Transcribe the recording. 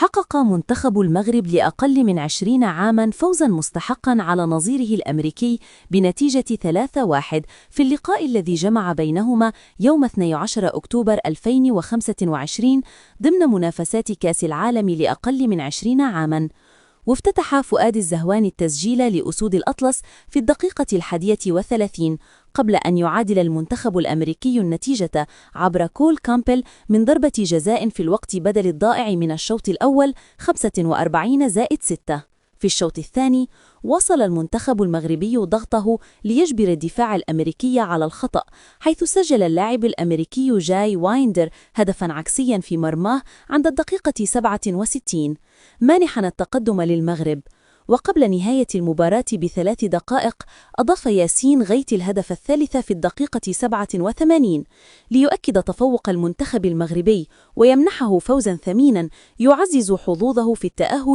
حقق منتخب المغرب لأقل من 20 عاماً فوزاً مستحقاً على نظيره الأمريكي بنتيجة 3-1 في اللقاء الذي جمع بينهما يوم 12 أكتوبر 2025 ضمن منافسات كأس العالم لأقل من 20 عاماً. وافتتح فؤاد الزهواني التسجيل لأسود الأطلس في الدقيقة 31 قبل أن يعادل المنتخب الأمريكي النتيجة عبر كول كامبل من ضربة جزاء في الوقت بدل الضائع من الشوط الأول 45+6. في الشوط الثاني واصل المنتخب المغربي ضغطه ليجبر الدفاع الأمريكي على الخطأ، حيث سجل اللاعب الأمريكي جاي وايندر هدفاً عكسياً في مرماه عند الدقيقة 67 مانحاً التقدم للمغرب. وقبل نهاية المباراة ب3 دقائق أضاف ياسين غيتي الهدف الثالث في الدقيقة 87 ليؤكد تفوق المنتخب المغربي ويمنحه فوزاً ثميناً يعزز حظوظه في التأهل